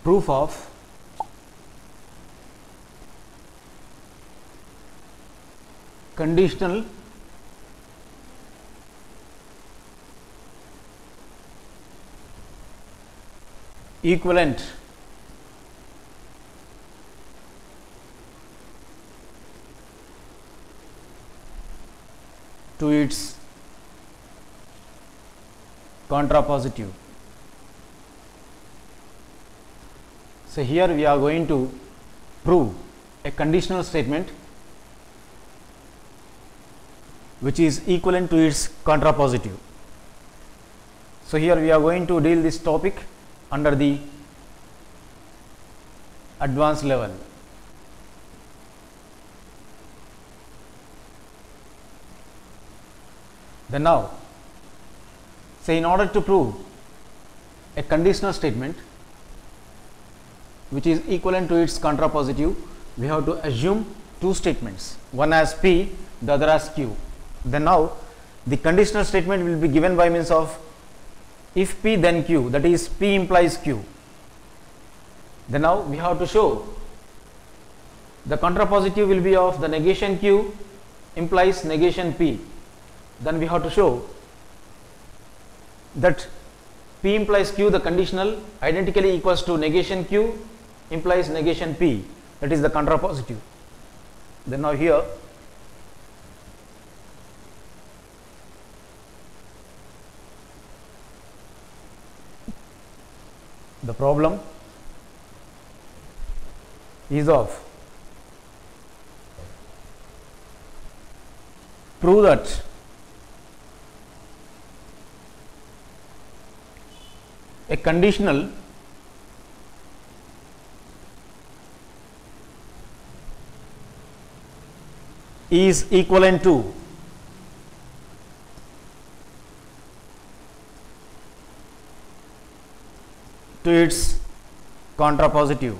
proof of conditional equivalent to its contrapositive. So here we are going to prove a conditional statement which is equivalent to its contrapositive. So here we are going to deal this topic under the advanced level. Then now, say in order to prove a conditional statement which is equivalent to its contrapositive, we have to assume two statements, one as P, the other as Q. Then now the conditional statement will be given by means of if P then Q, that is P implies Q. Then now we have to show the contrapositive will be of the negation Q implies negation P. Then we have to show that P implies Q, the conditional, identically equals to negation Q implies negation P, that is the contrapositive. Then now here the problem is of prove that a conditional is equivalent to its contrapositive.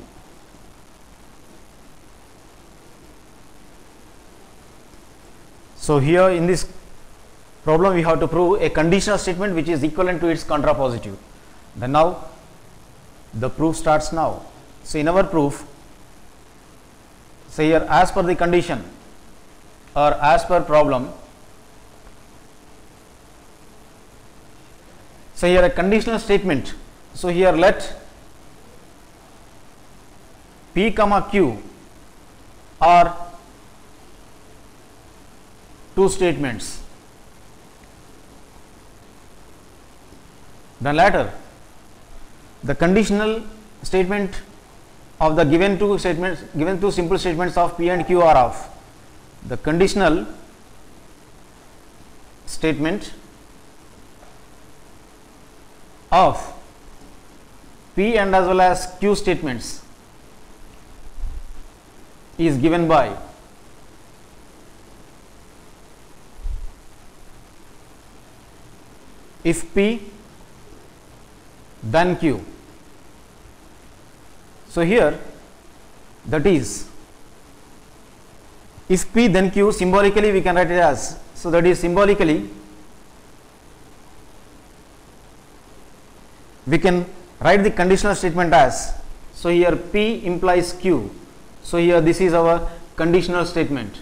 So here in this problem we have to prove a conditional statement which is equivalent to its contrapositive. Then now the proof starts now. So in our proof, say here as per the condition or as per problem, say here a conditional statement. So here let P comma Q are two statements. Then later the conditional statement of the given two simple statements of P and Q are of the conditional statement of P and as well as Q statements is given by if P then Q. So here that is if P then Q, symbolically we can write it as, so that is symbolically we can write the conditional statement as, so here P implies Q. So here this is our conditional statement.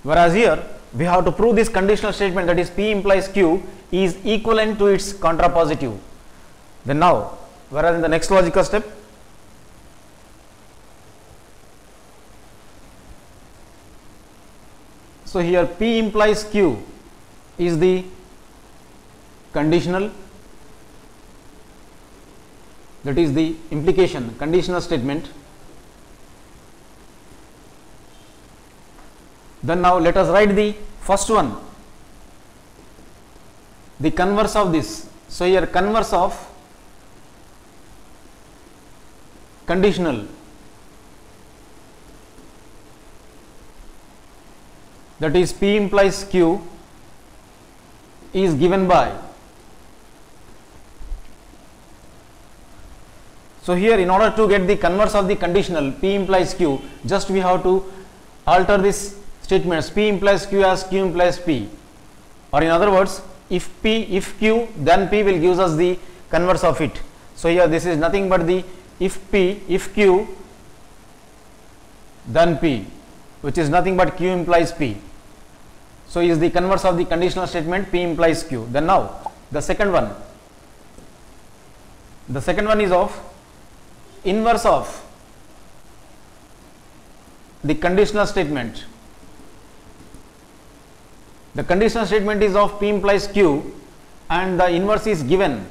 Whereas here we have to prove this conditional statement, that is P implies Q is equivalent to its contrapositive. Then now, whereas in the next logical step, so here P implies Q is the conditional, that is the implication, conditional statement. Then now let us write the first one, the converse of this. So here converse of conditional, that is P implies Q is given by, so here in order to get the converse of the conditional P implies Q, just we have to alter this statements P implies Q as Q implies P, or in other words if Q then P will gives us the converse of it. So here this is nothing but the if P, if Q, then P, which is nothing but Q implies P. So is the converse of the conditional statement P implies Q. Then now the second one is of inverse of the conditional statement. The conditional statement is of P implies Q and the inverse is given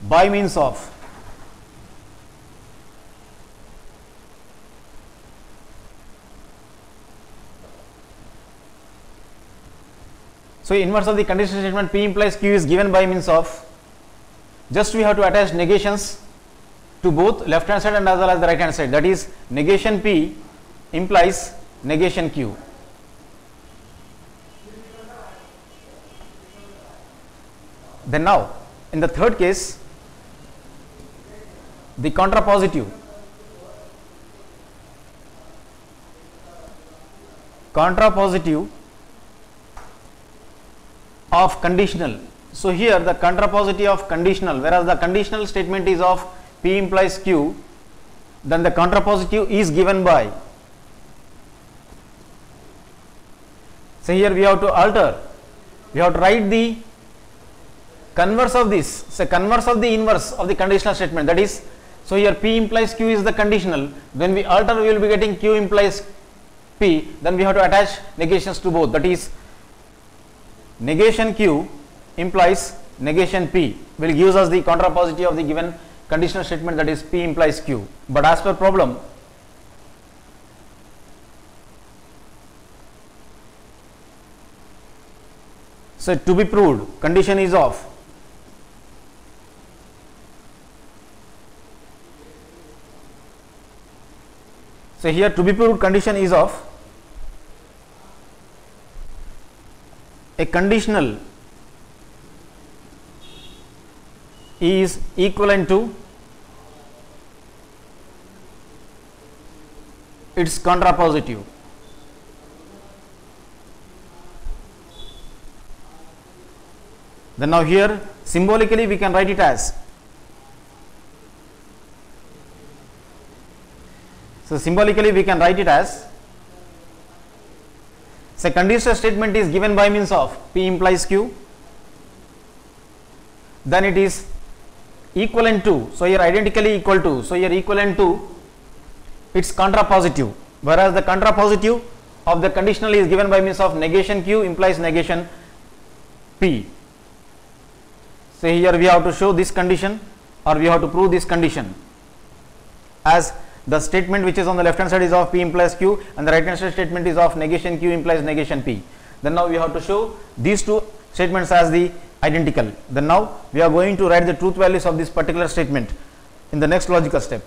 by means of so inverse of the conditional statement P implies Q is given by means of, just we have to attach negations to both left hand side and as well as the right hand side, that is negation P implies negation Q. Then now in the third case, the contrapositive of conditional. So here the contrapositive of conditional, whereas the conditional statement is of P implies Q, then the contrapositive is given by, so here we have to alter, we have to write the converse of this, so converse of the inverse of the conditional statement, that is, so here P implies Q is the conditional, when we alter we will be getting Q implies P, then we have to attach negations to both, that is negation Q implies negation P will gives us the contrapositive of the given conditional statement, that is P implies Q. But as per problem, so to be proved condition is of, so here to be proved condition is of a conditional is equivalent to its contrapositive. Then now here symbolically we can write it as, so symbolically we can write it as, so conditional statement is given by means of P implies Q, then it is equivalent to, so here identically equal to, so here equivalent to its contrapositive, whereas the contrapositive of the conditional is given by means of negation Q implies negation P. So here we have to show this condition, or we have to prove this condition, as the statement which is on the left hand side is of P implies Q and the right hand side statement is of negation Q implies negation P. Then now we have to show these two statements as the identical. Then now we are going to write the truth values of this particular statement in the next logical step.